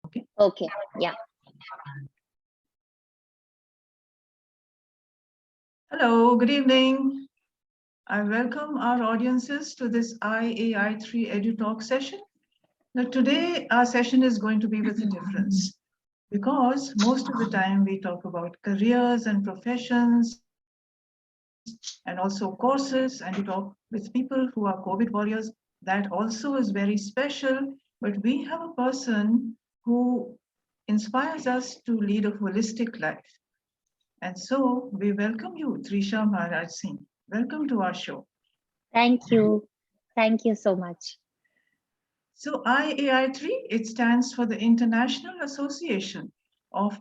Okay. Okay. Yeah. Hello, good evening. I welcome our audiences to this IAI3 Edu Talk session. Now, today our session is going to be with a difference because most of the time we talk about careers and professions and also courses, and we talk with people who are COVID warriors. That also is very special, but we have a person who inspires us to lead a holistic life. And so we welcome you, Trisha Maharaj Singh. Welcome to our show. Thank you. Thank you so much. So IAI3, it stands for the International Association of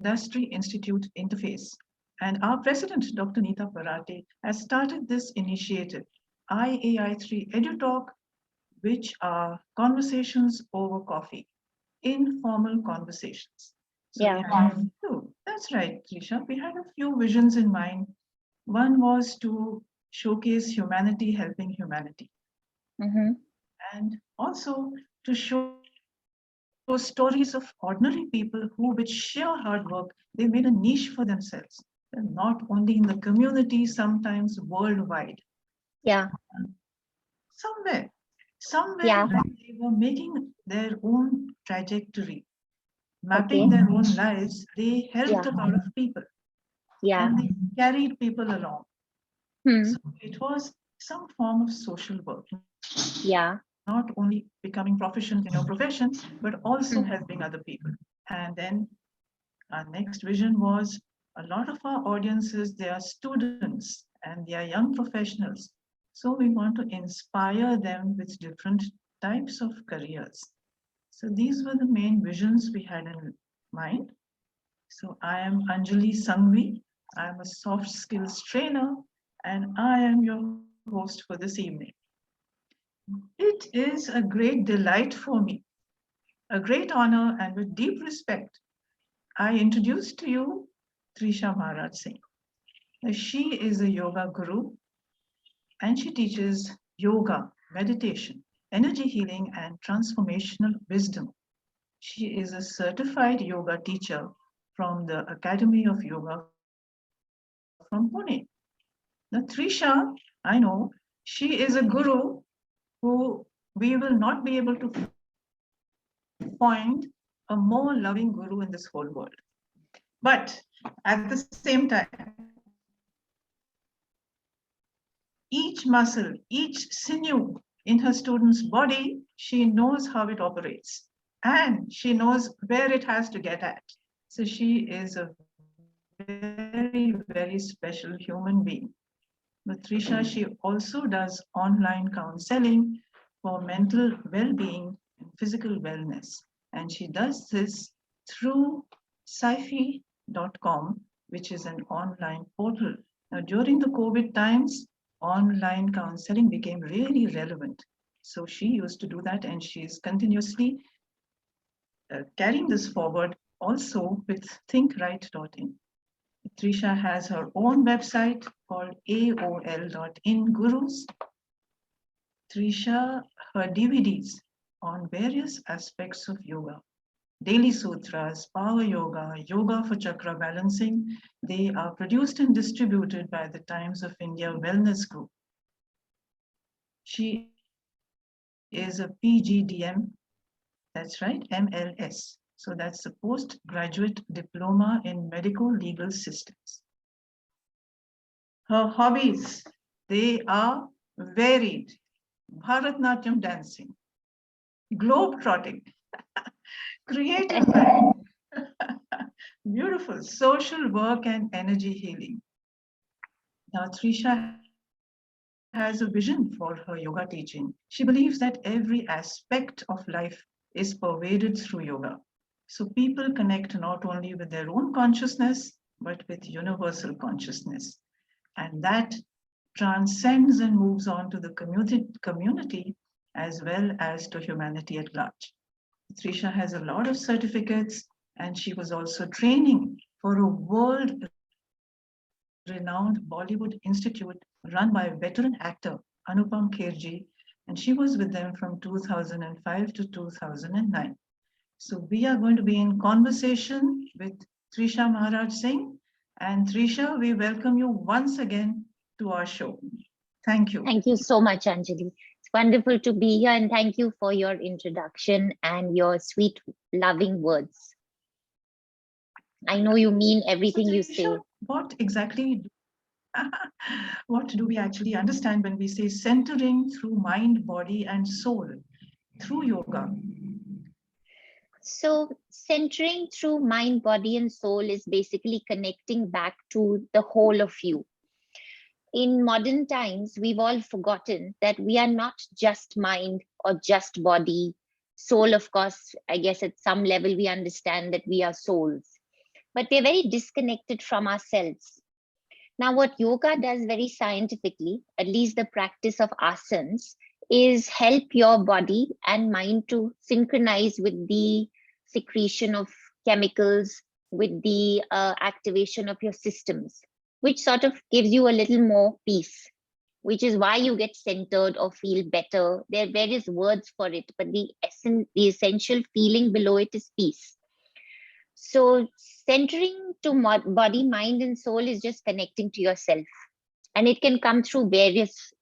Industry Institute Interface. And our president, Dr. Neeta Parate, has started this initiative, IAI3 EduTalk, which are conversations over coffee, informal conversations. So we Yeah. had a few, that's right, Trisha, we had a few visions in mind. One was to showcase humanity helping humanity, Mm-hmm. and also to show stories of ordinary people who, with sheer hard work, they made a niche for themselves, not only in the community, sometimes worldwide. Yeah. Somewhere, somewhere Yeah. when they were making their own trajectory, mapping Okay. their own lives, they helped Yeah. a lot of people Yeah. and they carried people along. Hmm. So it was some form of social work, not only Yeah. becoming proficient in your profession, but also helping Hmm. other people. And then our next vision was a lot of our audiences, they are students and they are young professionals. So we want to inspire them with different types of careers. So these were the main visions we had in mind. So I am Anjali Sangvi. I am a soft skills trainer and I am your host for this evening. It is a great delight for me, a great honor, and with deep respect, I introduce to you Trisha Maharaj Singh. Now, she is a yoga guru and she teaches yoga, meditation, energy healing, and transformational wisdom. She is a certified yoga teacher from the Academy of Yoga from Pune. Now, Trisha, I know she is a guru who we will not be able to find a more loving guru in this whole world. But at the same time, each muscle, each sinew in her student's body, she knows how it operates and she knows where it has to get at. So she is a very, very special human being. But Trisha, she also does online counseling for mental well-being and physical wellness. And she does this through Sci-Fi.com, which is an online portal. Now, during the COVID times, online counseling became really relevant. So she used to do that and she is continuously carrying this forward also with thinkright.in. Trisha has her own website called AOL.in Gurus. Trisha, her DVDs on various aspects of yoga, Daily Sutras, Power Yoga, Yoga for Chakra Balancing, they are produced and distributed by the Times of India Wellness Group. She is a PGDM, that's right, MLS. So that's the postgraduate diploma in medical legal systems. Her hobbies, they are varied. Bharatnatyam dancing, globe trotting, creative writing, beautiful social work and energy healing. Now, Trisha has a vision for her yoga teaching. She believes that every aspect of life is pervaded through yoga. So people connect not only with their own consciousness, but with universal consciousness. And that transcends and moves on to the community as well as to humanity at large. Trisha has a lot of certificates and she was also training for a world renowned Bollywood Institute run by veteran actor Anupam Kherji, and she was with them from 2005 to 2009. So we are going to be in conversation with Trisha Maharaj Singh. And Trisha, we welcome you once again to our show. Thank you. Thank you so much, Anjali. It's wonderful to be here, and thank you for your introduction and your sweet, loving words. I know you mean everything you say. Trisha, what exactly what do we actually understand when we say centering through mind, body, and soul through yoga? So, centering through mind, body, and soul is basically connecting back to the whole of you. In modern times, we've all forgotten that we are not just mind or just body. Soul, of course, I guess at some level we understand that we are souls, but we're very disconnected from ourselves. Now, what yoga does very scientifically, at least the practice of asanas, is help your body and mind to synchronize with the secretion of chemicals, with the activation of your systems, which sort of gives you a little more peace, which is why you get centered or feel better. There are various words for it, but the essence, the essential feeling below it is peace. So centering to body, mind, and soul is just connecting to yourself, and it can come through various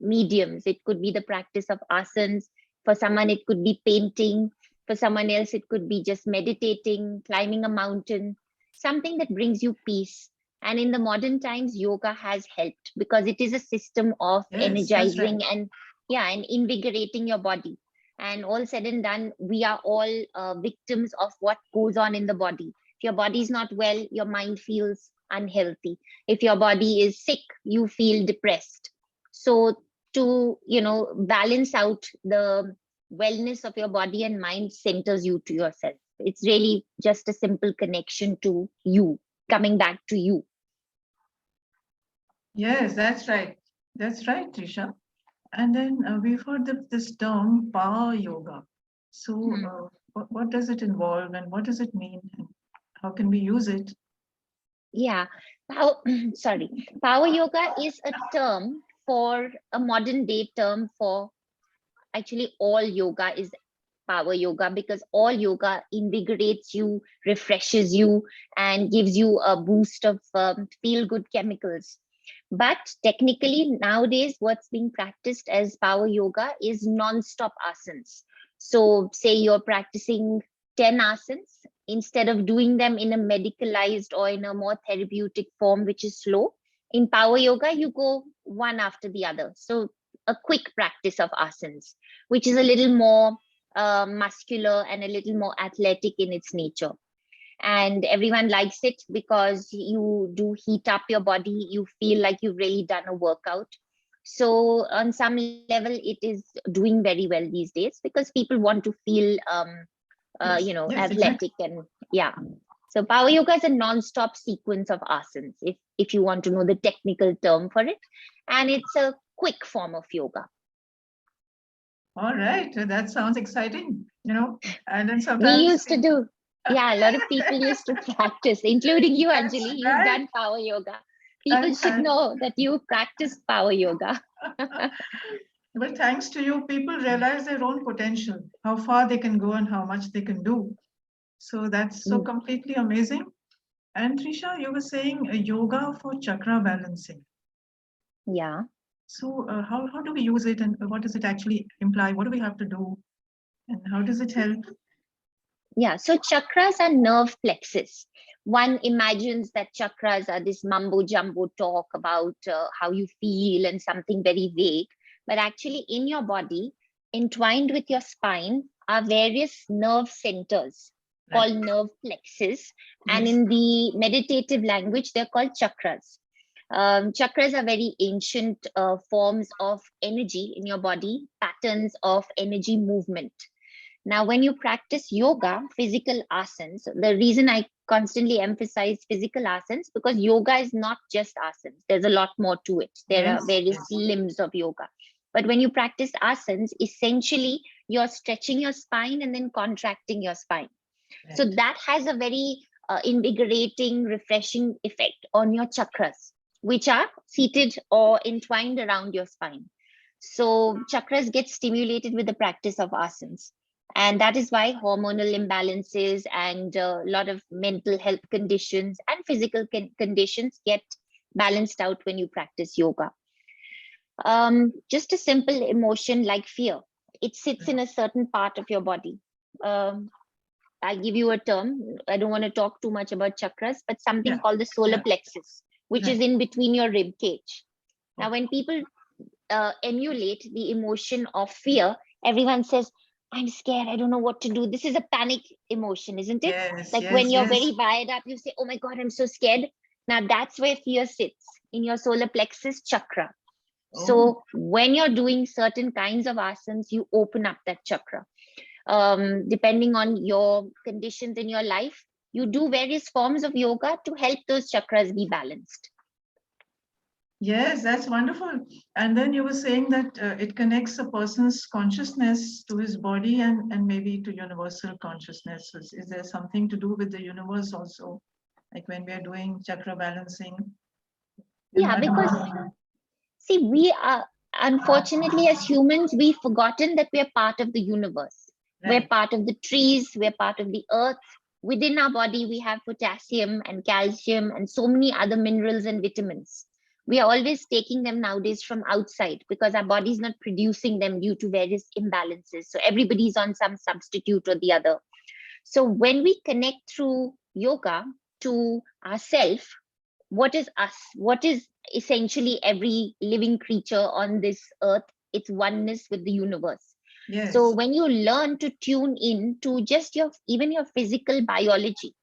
mediums. It could be the practice of asanas. For someone, it could be painting. For someone else, it could be just meditating, climbing a mountain, something that brings you peace. And in the modern times, yoga has helped because it is a system of Yes, that's right. energizing and yeah, and invigorating your body. And all said and done, we are all victims of what goes on in the body. If your body is not well, your mind feels unhealthy. If your body is sick, you feel depressed. So to balance out the wellness of your body and mind centers you to yourself. It's really just a simple connection to you, coming back to you. Yes, that's right. That's right, Trisha. And then we've heard this term power yoga. So, Hmm. what does it involve and what does it mean? And how can we use it? Yeah, power, sorry. Power yoga is a term for a modern day term for actually all yoga is power yoga because all yoga invigorates you, refreshes you, and gives you a boost of feel good chemicals. But technically, nowadays, what's being practiced as power yoga is non-stop asanas. So, say you're practicing 10 asanas, instead of doing them in a medicalized or in a more therapeutic form, which is slow, in power yoga, you go one after the other. So, a quick practice of asanas, which is a little more muscular and a little more athletic in its nature. And everyone likes it because you do heat up your body, you feel like you've really done a workout. So on some level it is doing very well these days because people want to feel Yes, yes, exactly. athletic. And yeah, so power yoga is a non-stop sequence of asanas, if you want to know the technical term for it, and it's a quick form of yoga. All right, that sounds exciting, And then We sometimes used to people, do, yeah, a lot of people used to practice, including you, that's Anjali. You've right. done power yoga. People And, should know that you practiced power yoga. well, thanks to you, people realize their own potential, how far they can go and how much they can do. So that's so Mm, completely amazing. And Trisha, you were saying yoga for chakra balancing. yeah. So how do we use it and what does it actually imply? What do we have to do and how does it help? Yeah. So chakras are nerve plexus. One imagines that chakras are this mumbo jumbo talk about how you feel and something very vague. But actually, in your body, entwined with your spine, are various nerve centers Right. called nerve plexus. And Yes. in the meditative language, they're called chakras. Chakras are very ancient forms of energy in your body, patterns of energy movement. Now, when you practice yoga, physical asanas, the reason I constantly emphasize physical asanas because yoga is not just asanas. There's a lot more to it. There are Yes. various Yes. limbs of yoga. But when you practice asanas, essentially you're stretching your spine and then contracting your spine. So Right. that has a very invigorating, refreshing effect on your chakras, which are seated or entwined around your spine. So chakras get stimulated with the practice of asanas. And that is why hormonal imbalances and a lot of mental health conditions and physical conditions get balanced out when you practice yoga. Just a simple emotion like fear, it sits in a certain part of your body. Um, I'll give you a term. I don't want to talk too much about chakras, but something called the solar plexus, which is in between your rib cage. Now, when people emulate the emotion of fear, everyone says, I'm scared, I don't know what to do. This is a panic emotion, isn't it? Yes, Like yes, when you're yes. very wired up, you say, oh my God, I'm so scared. Now that's where fear sits, in your solar plexus chakra. So when you're doing certain kinds of asanas, you open up that chakra. Depending on your conditions in your life, you do various forms of yoga to help those chakras be balanced. Yes, that's wonderful. And then you were saying that it connects a person's consciousness to his body and maybe to universal consciousness. Is there something to do with the universe also? Like when we are doing chakra balancing? Yeah, because see, we are, unfortunately, as humans, we've forgotten that we are part of the universe. We're part of the trees, we're part of the earth. Within our body, we have potassium and calcium and so many other minerals and vitamins. We are always taking them nowadays from outside because our body is not producing them due to various imbalances. So everybody's on some substitute or the other. So when we connect through yoga to ourself, what is us? What is essentially every living creature on this earth? It's oneness with the universe. Yes. So when you learn to tune in to just even your physical biology,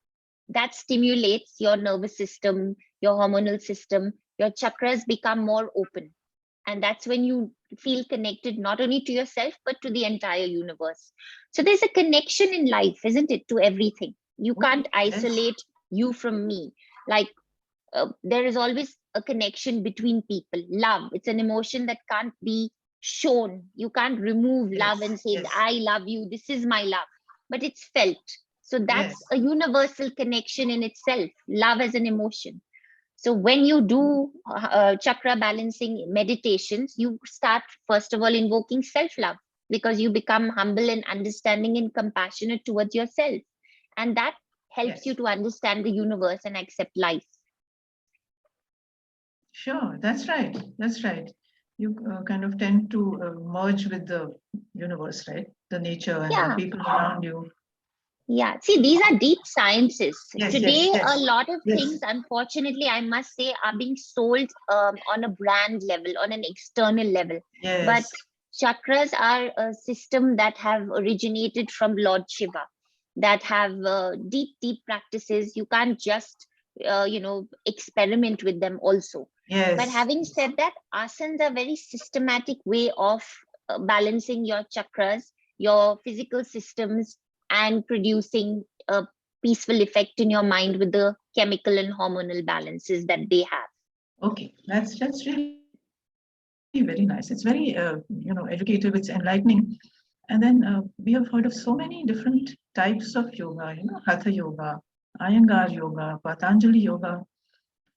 that stimulates your nervous system, your hormonal system, your chakras become more open. And that's when you feel connected not only to yourself, but to the entire universe. So there's a connection in life, isn't it, to everything? You can't isolate you from me. Like there is always a connection between people. Love, it's an emotion that can't be shown. You can't remove love and say, I love you, this is my love, but it's felt. So that's a universal connection in itself, love as an emotion. So when you do chakra balancing meditations, you start first of all invoking self-love, because you become humble and understanding and compassionate towards yourself. And that helps you to understand the universe and accept life. Sure, that's right. That's right. You kind of tend to merge with the universe, right? The nature and the people around you. Yeah, see, these are deep sciences. Today, yes. a lot of things, unfortunately, I must say, are being sold on a brand level, on an external level. But chakras are a system that have originated from Lord Shiva, that have deep, deep practices. You can't just, experiment with them also. But having said that, asanas are a very systematic way of balancing your chakras, your physical systems, and producing a peaceful effect in your mind with the chemical and hormonal balances that they have. Okay, that's really very nice. It's very educative. It's enlightening. And then we have heard of so many different types of yoga. Hatha yoga, Iyengar yoga, Patanjali yoga,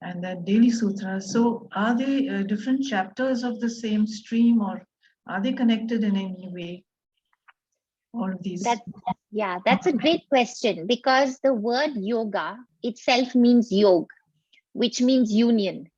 and then daily sutras. So are they different chapters of the same stream, or are they connected in any way? All of these. That's a great question, because the word yoga itself means yog, which means union,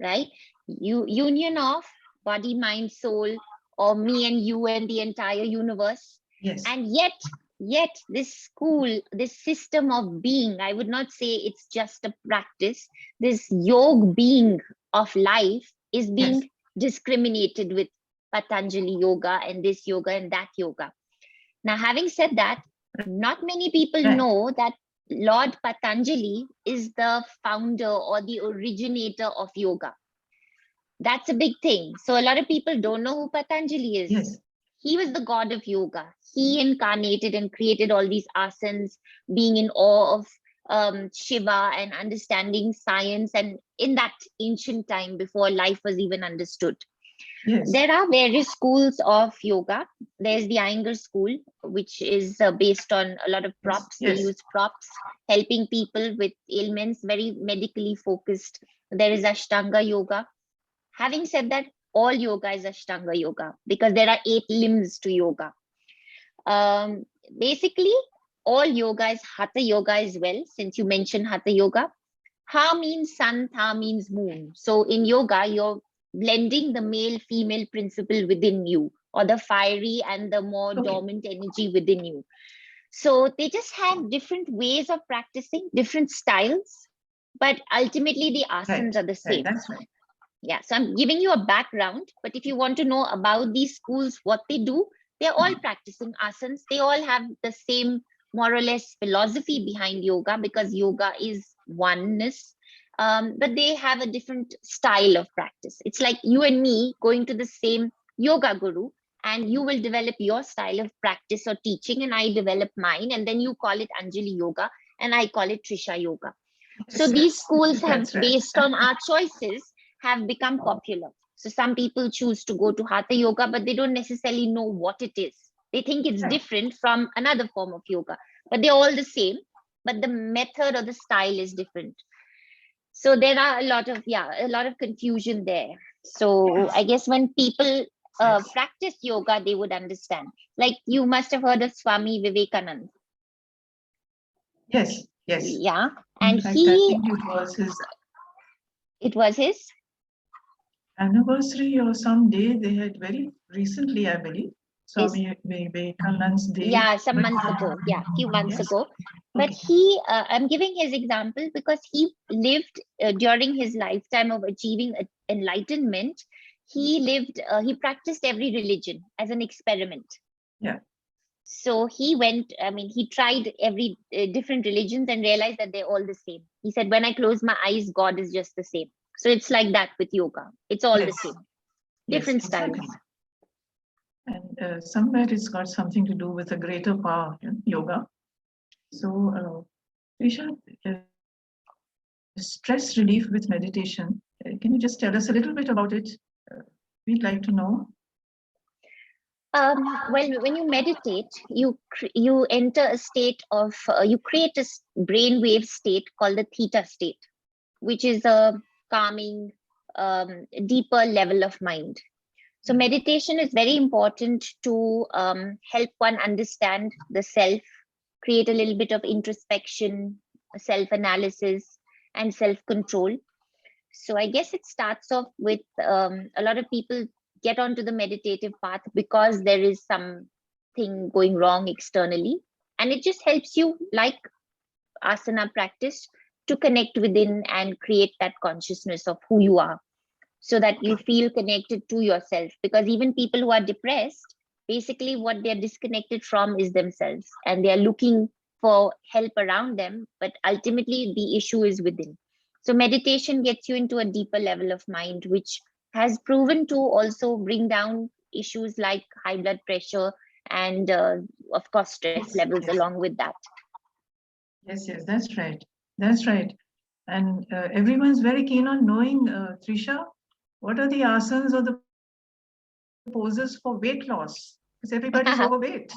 right? Union of body, mind, soul, or me and you and the entire universe. And yet this school, this system of being, I would not say it's just a practice. This yoga being of life is being discriminated with Patanjali yoga and this yoga and that yoga. Now, having said that, not many people know that Lord Patanjali is the founder or the originator of yoga. That's a big thing. So a lot of people don't know who Patanjali is. He was the god of yoga. He incarnated and created all these asanas, being in awe of Shiva and understanding science, and in that ancient time before life was even understood. There are various schools of yoga. There's the Iyengar school, which is based on a lot of props. They use props, helping people with ailments, very medically focused. There is Ashtanga yoga. Having said that, all yoga is Ashtanga yoga, because there are 8 limbs to yoga. Basically, all yoga is Hatha yoga as well, since you mentioned Hatha yoga. Ha means sun, Tha means moon. So in yoga, you're blending the male female principle within you, or the fiery and the more Okay. dormant energy within you. So they just have different ways of practicing, different styles, but ultimately the asanas are the same. That's right. Yeah, so I'm giving you a background, but if you want to know about these schools, what they do, they're all practicing asanas. They all have the same, more or less, philosophy behind yoga, because yoga is oneness. But they have a different style of practice. It's like you and me going to the same yoga guru, and you will develop your style of practice or teaching, and I develop mine, and then you call it Anjali Yoga, and I call it Trisha Yoga. So these schools have, That's right. based on our choices, have become popular. So some people choose to go to Hatha yoga, but they don't necessarily know what it is. They think it's different from another form of yoga, but they're all the same, but the method or the style is different. So there are a lot of confusion there. So I guess when people practice yoga, they would understand. Like you must have heard of Swami Vivekananda. Yes. Yeah. In And fact, I think it was his anniversary or some day they had very recently, I believe, Swami Vivekananda's day. Yeah, some months ago. Yeah, few months ago. But I'm giving his example because he lived during his lifetime of achieving enlightenment. He practiced every religion as an experiment. Yeah. So he tried every different religions and realized that they're all the same. He said, when I close my eyes, God is just the same. So it's like that with yoga. It's all the same. Different styles. And somewhere it's got something to do with a greater power, yoga. So, Trisha, stress relief with meditation. Can you just tell us a little bit about it? We'd like to know. When you meditate, you enter a state of you create a brainwave state called the theta state, which is a calming, deeper level of mind. So meditation is very important to help one understand the self, create a little bit of introspection, self-analysis, and self-control. So I guess it starts off with a lot of people get onto the meditative path because there is something going wrong externally. And it just helps you, like asana practice, to connect within and create that consciousness of who you are, so that you feel connected to yourself. Because even people who are depressed, basically what they're disconnected from is themselves, and they're looking for help around them, but ultimately the issue is within. So meditation gets you into a deeper level of mind, which has proven to also bring down issues like high blood pressure and of course stress levels along with that. Yes, that's right. That's right. And everyone's very keen on knowing, Trisha, what are the asanas or the poses for weight loss? Because everybody's overweight.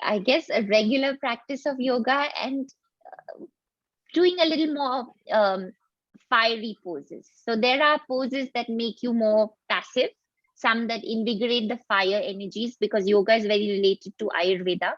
I guess a regular practice of yoga and doing a little more fiery poses. So there are poses that make you more passive, some that invigorate the fire energies, because yoga is very related to Ayurveda.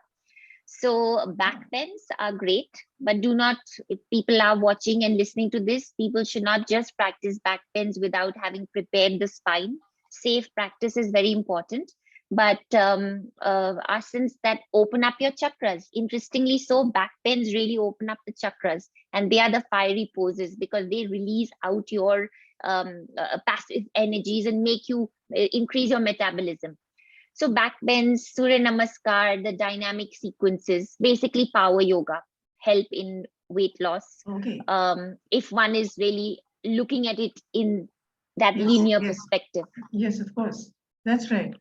So back bends are great, but do not, if people are watching and listening to this, people should not just practice back bends without having prepared the spine. Safe practice is very important. But asanas that open up your chakras, interestingly so, back bends really open up the chakras, and they are the fiery poses because they release out your passive energies and make you increase your metabolism. So back bends, Surya Namaskar, the dynamic sequences, basically power yoga, help in weight loss. If one is really looking at it in that linear perspective. Yes, of course. That's right.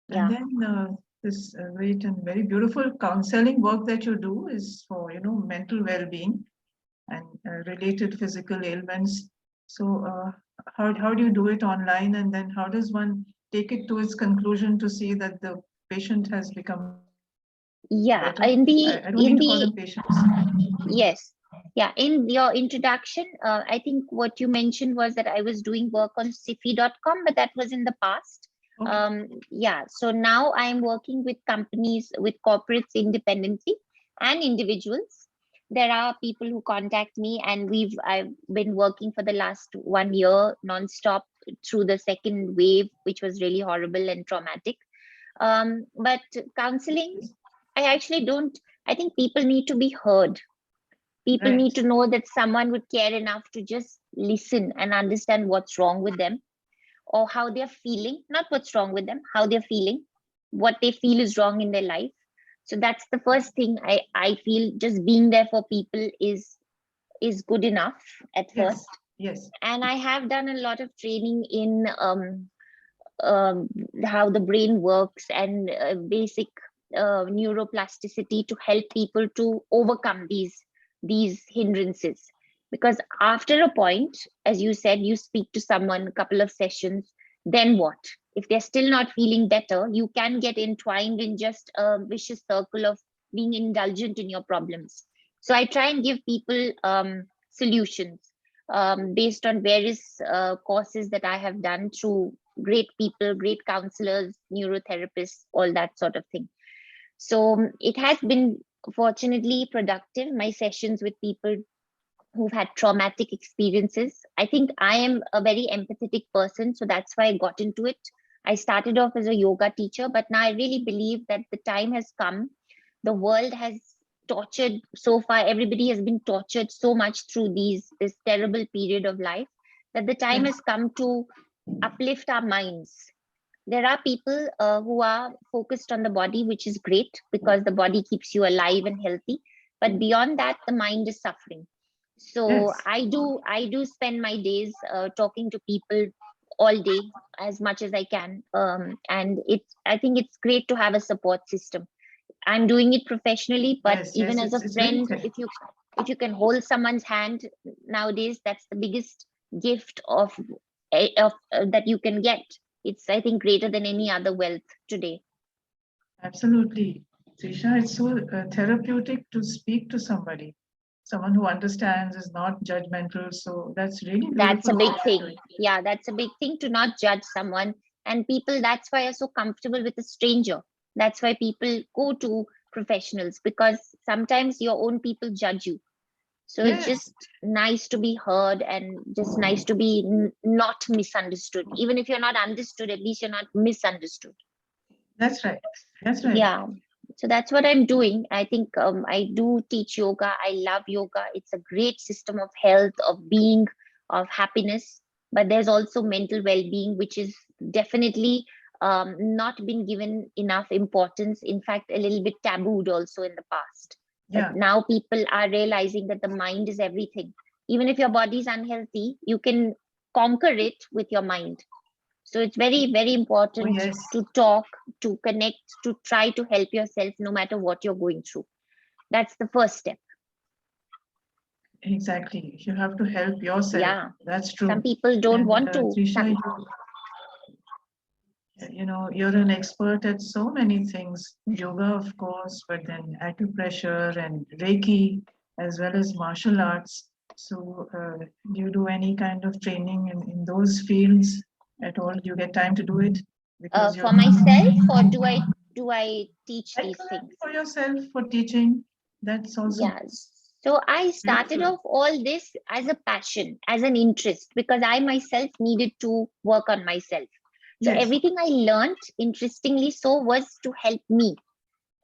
Yeah. And then this great and very beautiful counseling work that you do is for, mental well-being and related physical ailments. So how do you do it online, and then how does one take it to its conclusion to see that the patient has become better? I don't need to call them patients. Yes. Yeah, in your introduction, I think what you mentioned was that I was doing work on Sifi.com, but that was in the past. Yeah, so now I'm working with companies, with corporates independently and individuals. There are people who contact me, and I've been working for the last 1 year nonstop through the second wave, which was really horrible and traumatic. But counseling, I actually don't, I think people need to be heard. People Right. need to know that someone would care enough to just listen and understand what's wrong with them, or how they're feeling, not what's wrong with them, how they're feeling, what they feel is wrong in their life. So that's the first thing. I feel just being there for people is good enough at Yes. first. Yes. And I have done a lot of training in how the brain works, and basic neuroplasticity to help people to overcome these hindrances. Because after a point, as you said, you speak to someone, a couple of sessions, then what? If they're still not feeling better, you can get entwined in just a vicious circle of being indulgent in your problems. So I try and give people solutions based on various courses that I have done through great people, great counselors, neurotherapists, all that sort of thing. So it has been fortunately productive, my sessions with people who've had traumatic experiences. I think I am a very empathetic person, so that's why I got into it. I started off as a yoga teacher, but now I really believe that the time has come. The world has tortured so far, everybody has been tortured so much through this terrible period of life, that the time Yes. has come to uplift our minds. There are people who are focused on the body, which is great because the body keeps you alive and healthy. But beyond that, the mind is suffering. So Yes. I do spend my days talking to people all day as much as I can. And I think it's great to have a support system. I'm doing it professionally, but Yes. even Yes. as a It's very friend, if you can hold someone's hand nowadays, that's the biggest gift that you can get. It's, I think, greater than any other wealth today. absolutely. Trisha, it's so therapeutic to speak to somebody, someone who understands, is not judgmental. So that's really That's beautiful a big what you're thing. doing. Yeah, that's a big thing, to not judge someone. And people, that's why are so comfortable with a stranger. That's why people go to professionals, because sometimes your own people judge you. So it's Yes, just nice to be heard, and just nice to be not misunderstood. Even if you're not understood, at least you're not misunderstood. that's right. That's right. Yeah. So that's what I'm doing. I think I do teach yoga. I love yoga. It's a great system of health, of being, of happiness. But there's also mental well-being, which is definitely not been given enough importance. In fact, a little bit tabooed also in the past. But Yeah. now people are realizing that the mind is everything. Even if your body is unhealthy, you can conquer it with your mind. So it's very, very Oh, important yes. to talk, to connect, to try to help yourself no matter what you're going through. That's the first step. Exactly. You have to help yourself. Yeah. That's Some true. people don't And want to. Trisha, you're an expert at so many things. Yoga, of course, but then acupressure and Reiki, as well as martial arts. So, do you do any kind of training in those fields at all? Do you get time to do it? Because you're For myself, or do I teach like these things? for yourself, for teaching. That's also Yes. So I started beautiful. off all this as a passion, as an interest, because I myself needed to work on myself. So Yes, everything I learned, interestingly so, was to help me.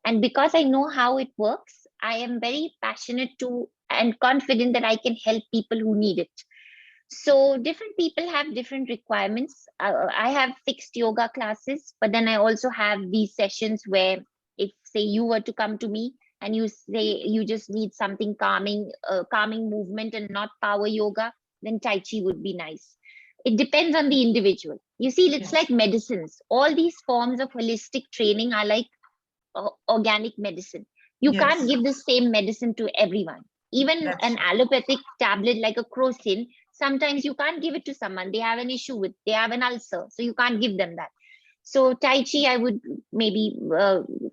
And because I know how it works, I am very passionate to and confident that I can help people who need it. So different people have different requirements. I have fixed yoga classes, but then I also have these sessions where, if say you were to come to me and you say you just need something calming, calming movement and not power yoga, then Tai Chi would be nice. It depends on the individual. You see, it's yes, like medicines. All these forms of holistic training are like organic medicine. You can't yes. give the same medicine to everyone. Even That's an allopathic tablet like a crocin, sometimes you can't give it to someone. They have an issue with, they have an ulcer, so you can't give them that. So Tai Chi, I would maybe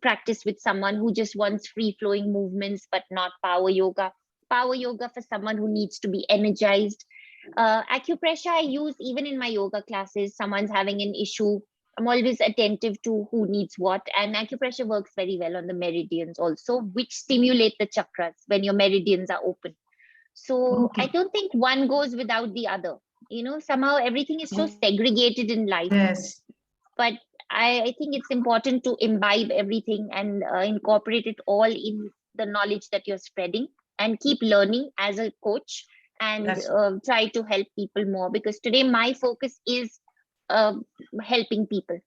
practice with someone who just wants free flowing movements, but not power yoga. Power yoga for someone who needs to be energized. Acupressure I use even in my yoga classes. Someone's having an issue I'm always attentive to who needs what, and acupressure works very well on the meridians also, which stimulate the chakras when your meridians are open. So I Okay. don't think one goes without the other. Somehow everything is so segregated in life, Yes. but I think it's important to imbibe everything and incorporate it all in the knowledge that you're spreading, and keep learning as a coach, and Yes. try to help people more, because today my focus is uh, helping people.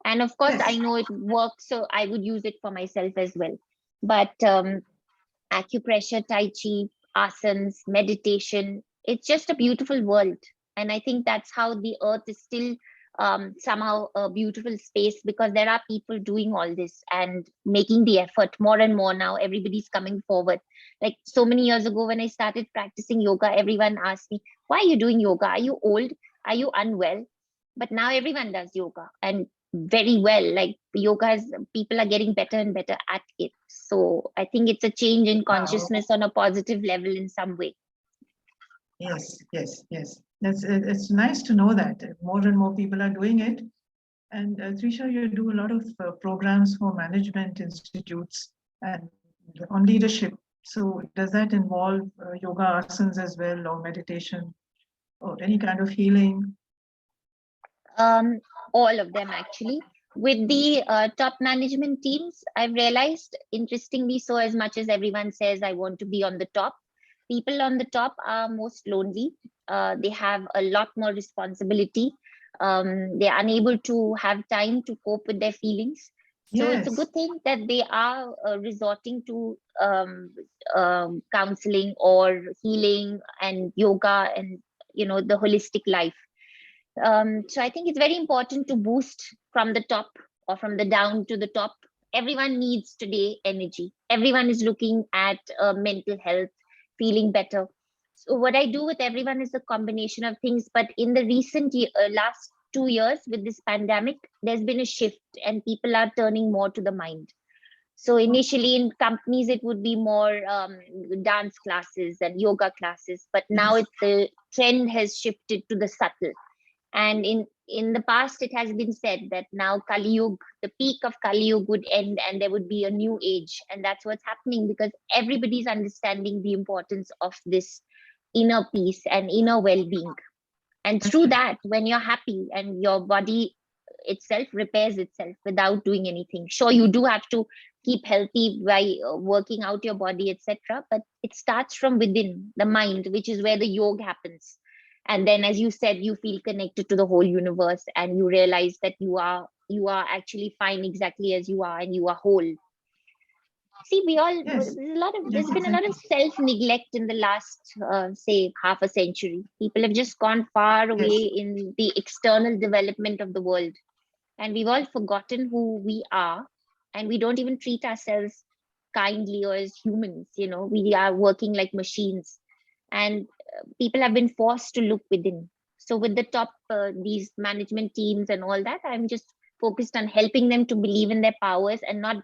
And of course, I Yes. know it works, so I would use it for myself as well. But acupressure, tai chi, asanas, meditation, it's just a beautiful world. And I think that's how the earth is still somehow a beautiful space, because there are people doing all this and making the effort more and more now. Everybody's coming forward. Like so many years ago, when I started practicing yoga, everyone asked me, why are you doing yoga? Are you old? Are you unwell? But now everyone does yoga, and very well. Like yoga has, people are getting better and better at it. So I think it's a change in Wow. consciousness on a positive level in some way. Yes. Yes. Yes. It's nice to know that more and more people are doing it. And Trisha, you do a lot of programs for management institutes and on leadership. So does that involve yoga asanas as well, or meditation, or any kind of healing? Um, all of them actually. With the top management teams, I've realized, interestingly, so as much as everyone says I want to be on the top, people on the top are most lonely. They have a lot more responsibility. They're unable to have time to cope with their feelings. So it's a Yes. good thing that they are resorting to counseling or healing and yoga, and the holistic life. So I think it's very important to boost from the top, or from the down to the top. Everyone needs today energy. Everyone is looking at mental health, feeling better. So what I do with everyone is a combination of things. But in the last 2 years with this pandemic, there's been a shift, and people are turning more to the mind. So initially in companies, it would be more dance classes and yoga classes, but now Yes. the trend has shifted to the subtle. And in the past, it has been said that now Kali Yuga, the peak of Kali Yuga would end, and there would be a new age. And that's what's happening, because everybody's understanding the importance of this inner peace and inner well-being. And That's through right. that, when you're happy and your body itself repairs itself without doing anything. Sure, you do have to keep healthy by working out your body, etc. But it starts from within the mind, which is where the yoga happens. And then, as you said, you feel connected to the whole universe, and you realize that you are actually fine exactly as you are, and you are whole. See, Yes. there's Yes. been a lot Exactly. of self neglect in the last, say, half a century. People have just gone far away Yes. in the external development of the world, and we've all forgotten who we are, and we don't even treat ourselves kindly or as humans. We are working like machines, and people have been forced to look within. So with the top, these management teams and all that, I'm just focused on helping them to believe in their powers and not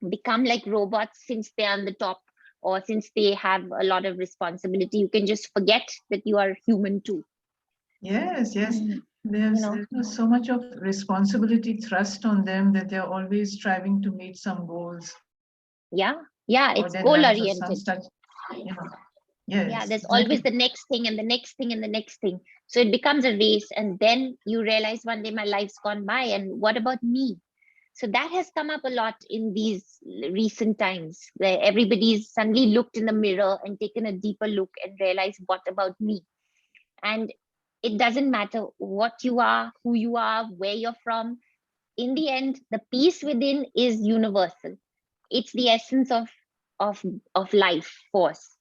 become like robots since they're on the top, or since they have a lot of responsibility. You can just forget that you are human too. Yes. Yes. Mm, you There's know so much of responsibility thrust on them that they're always striving to meet some goals yeah, yeah, or it's goal deadlines or some oriented. such. You know. Yeah, Yes. there's always Exactly. the next thing and the next thing and the next thing. So it becomes a race, and then you realize one day my life's gone by, and what about me? So that has come up a lot in these recent times, where everybody's suddenly looked in the mirror and taken a deeper look and realized, what about me? And it doesn't matter what you are, who you are, where you're from. In the end, the peace within is universal. It's the essence of of life force.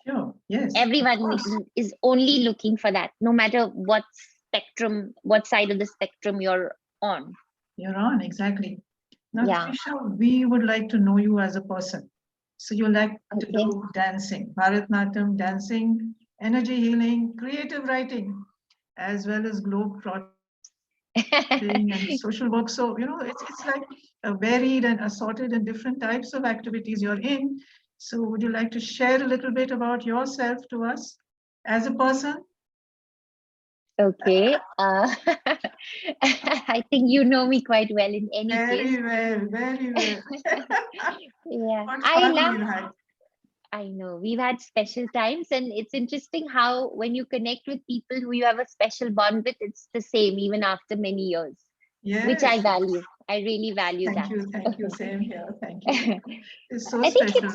Sure. Yes. Of Everyone course. is only looking for that, no matter what side of the spectrum you're on. You're on. Exactly. Now, Yeah. Trisha, we would like to know you as a person. So you like to Okay. do dancing, Bharatanatyam, dancing, energy healing, creative writing, as well as globe trotting and social work. So, it's like varied and assorted and different types of activities you're in. So would you like to share a little bit about yourself to us as a person? Okay. I think you know me quite well in any case. Very well, very well. Yeah, What I fun love. we've had. I know we've had special times, and it's interesting how when you connect with people who you have a special bond with, it's the same even after many years, which I Yes, yes. value. I really value Thank that. you, thank you. Same here. Thank you. I It's so think special.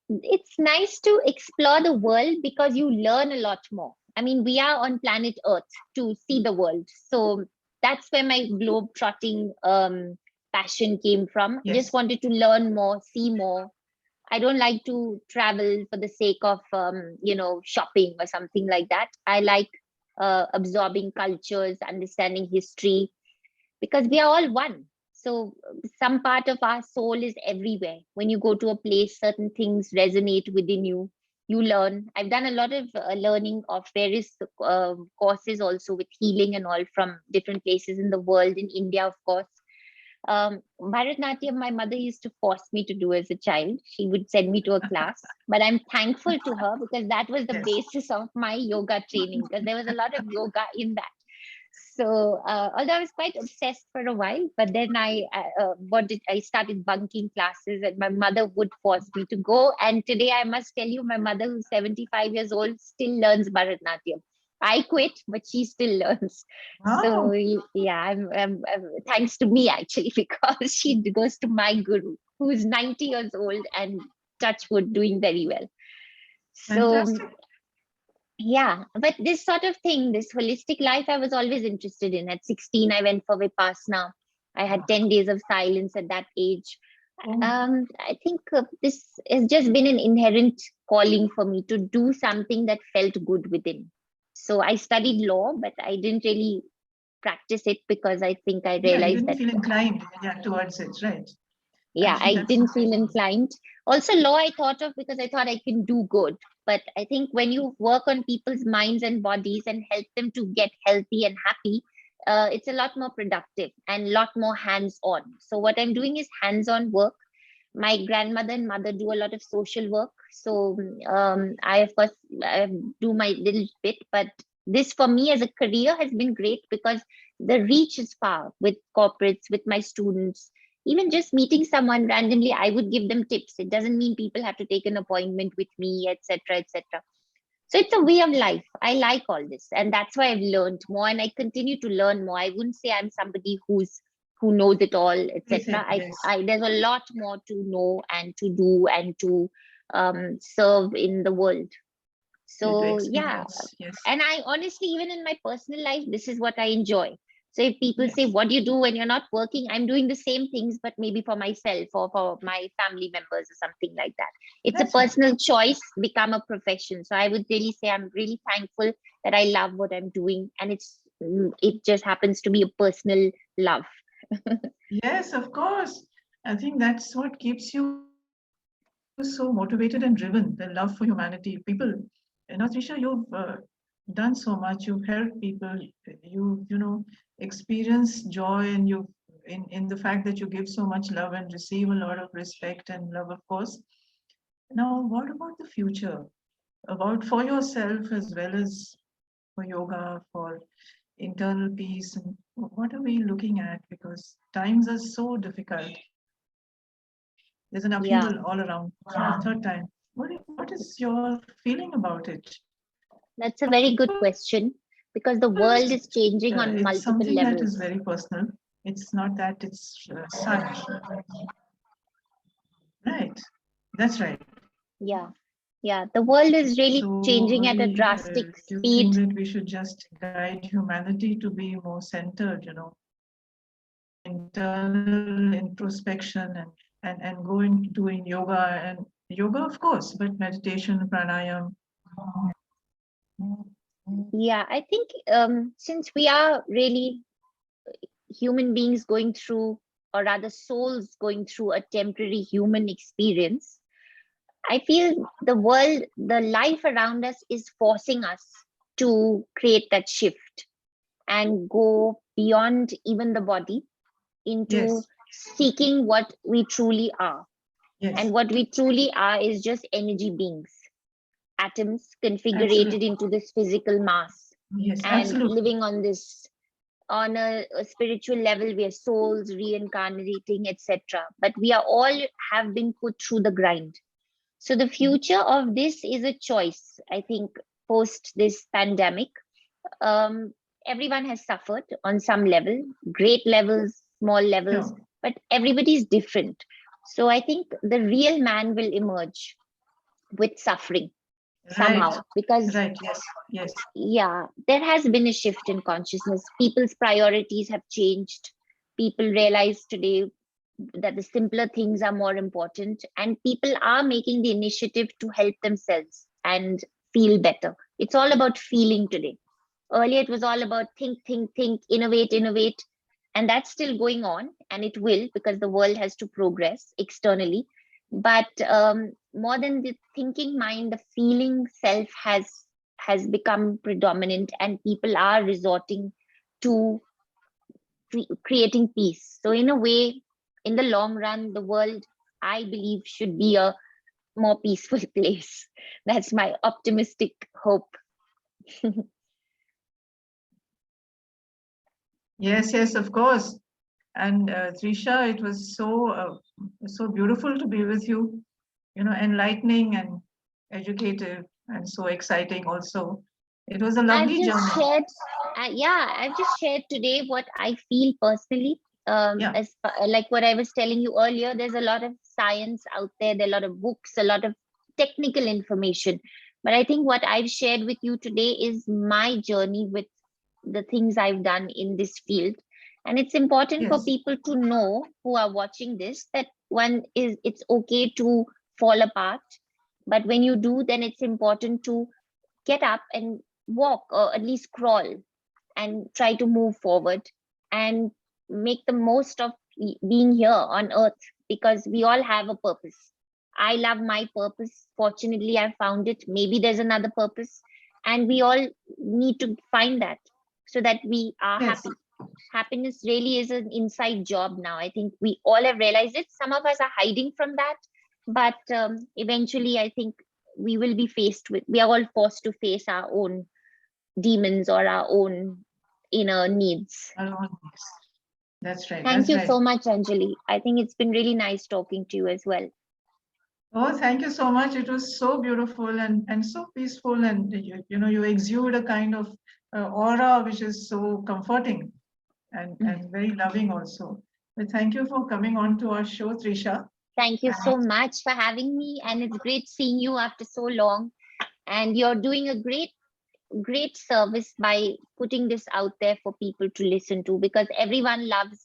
it's nice to explore the world because you learn a lot more. I mean, we are on planet Earth to see the world, so that's where my globe trotting passion came from. I just Yes. wanted to learn more, see more. I don't like to travel for the sake of shopping or something like that. I like absorbing cultures, understanding history, because we are all one. So some part of our soul is everywhere. When you go to a place, certain things resonate within you. You learn. I've done a lot of learning of various courses also with healing and all from different places in the world, in India, of course. Bharatnatyam, my mother used to force me to do as a child. She would send me to a class, but I'm thankful to her because that was the Yes. basis of my yoga training, because there was a lot of yoga in that. So, although I was quite obsessed for a while, but then I started bunking classes, and my mother would force me to go. And today, I must tell you, my mother, who's 75 years old, still learns Bharatnatyam. I quit, but she still learns. So Wow. yeah, thanks to me actually, because she goes to my guru, who is 90 years old and touch wood, doing very well. So Fantastic. yeah, but this sort of thing, this holistic life, I was always interested in. At 16, I went for Vipassana. I had 10 days of silence at that age. Oh, I think this has just been an inherent calling for me to do something that felt good within. So I studied law, but I didn't really practice it because I think I yeah, you realized didn't that, feel inclined, yeah, towards it, right? yeah, Actually, I that's didn't nice. feel inclined. Also, law I thought of because I thought I can do good. But I think when you work on people's minds and bodies and help them to get healthy and happy, it's a lot more productive and a lot more hands on. So, what I'm doing is hands on work. My grandmother and mother do a lot of social work. So, I, of course, do my little bit. But this for me as a career has been great because the reach is far with corporates, with my students. Even just meeting someone randomly, I would give them tips. It doesn't mean people have to take an appointment with me, etc., etc. So it's a way of life. I like all this, and that's why I've learned more, and I continue to learn more. I wouldn't say I'm somebody who knows it all, etc. Everything, yes. I there's a lot more to know and to do and to serve in the world. To So yeah, experience, yes. and I honestly, even in my personal life, this is what I enjoy. So if people say, Yes, what do you do when you're not working? I'm doing the same things, but maybe for myself or for my family members or something like that. It's a that's right. personal choice, become a profession. So I would really say I'm really thankful that I love what I'm doing. And it just happens to be a personal love. Yes, of course. I think that's what keeps you so motivated and driven, the love for humanity, people. Trisha, you've done so much. You've helped people. Experience joy, and in the fact that you give so much love and receive a lot of respect and love, of course. Now, what about the future? About for yourself as well as for yoga, for internal peace, and what are we looking at? Because times are so difficult. There's an upheaval all around. Yeah, Third time. What is your feeling about it? that's a very good question because the Because world is changing on it's multiple something that is levels. very personal. It's not that it's such. Right. That's right. Yeah. Yeah, the world is really So, changing at a drastic do you think speed. that we should just guide humanity to be more centered, more internal introspection, and go into doing yoga, and yoga, of course, but meditation, pranayam. Yeah, I think since we are really human beings going through, or rather souls going through a temporary human experience, I feel the world, the life around us is forcing us to create that shift and go beyond even the body into Yes, seeking what we truly are. And yes, what we truly are is just energy beings, atoms configured absolutely. into this physical mass. Yes, and absolutely. living on this, on a spiritual level, we are souls reincarnating, etc. But we are all have been put through the grind. So the future of this is a choice. I think post this pandemic, um, everyone has suffered on some level, great levels, small levels, Sure. but everybody is different. So I think the real man will emerge with suffering Right. somehow, because Right. Yes. Yes. yeah, there has been a shift in consciousness. People's priorities have changed. People realize today that the simpler things are more important, and people are making the initiative to help themselves and feel better. It's all about feeling today. Earlier, it was all about think, innovate, innovate. And that's still going on, and it will, because the world has to progress externally. But more than the thinking mind, the feeling self has become predominant, and people are resorting to creating peace. So, in a way, in the long run, the world, I believe, should be a more peaceful place. That's my optimistic hope. Yes. Yes. Of course. And Trisha, it was so beautiful to be with you. Enlightening and educative and so exciting. Also, it was a I've lovely just journey. shared, yeah, I've just shared today what I feel personally. Yeah. Like what I was telling you earlier, there's a lot of science out there, there are a lot of books, a lot of technical information. But I think what I've shared with you today is my journey with the things I've done in this field. And it's important for Yes. people to know, who are watching this, that it's okay to fall apart. But when you do, then it's important to get up and walk, or at least crawl, and try to move forward and make the most of being here on earth, because we all have a purpose. I love my purpose. Fortunately, I found it. Maybe there's another purpose, and we all need to find that, so that we are Yes. happy. Happiness really is an inside job now. I think we all have realized it. Some of us are hiding from that, but eventually, I think we are all forced to face our own demons or our own inner needs. That's right. Thank That's you right. so much, Anjali. I think it's been really nice talking to you as well. Oh, thank you so much. It was so beautiful and so peaceful, and you exude a kind of aura which is so comforting and very loving also. But thank you for coming on to our show, Trisha. Thank you And so much for having me, and it's great seeing you after so long. And you're doing a great service by putting this out there for people to listen to, because everyone loves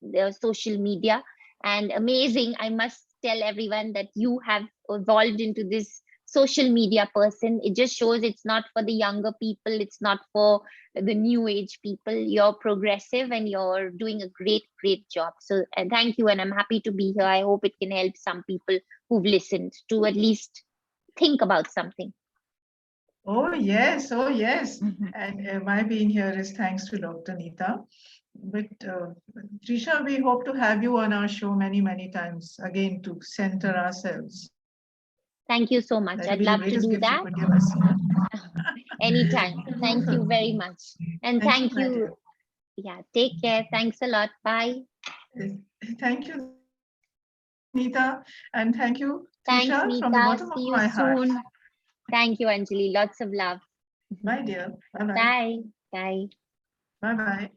the social media. And amazing, I must tell everyone that you have evolved into this social media person. It just shows it's not for the younger people, it's not for the new age people. You're progressive and you're doing a great job. So, and thank you, and I'm happy to be here. I hope it can help some people who've listened to at least think about something. oh yes, oh yes. And my being here is thanks to Dr. Neeta. But Trisha, we hope to have you on our show many times again to center ourselves. Thank you so That much. will I'd be the love to greatest do gift you that could give us. anytime. Thank you very much. And Thank you, thank my dear. you. Yeah, take care. Thanks a lot. Bye. Thank you, Neeta, and thank you, Trisha, from the bottom of Thanks, my Neeta. heart. See you soon. Thank you, Anjali. Lots of love. My dear. Bye bye. Bye. Bye. Bye bye.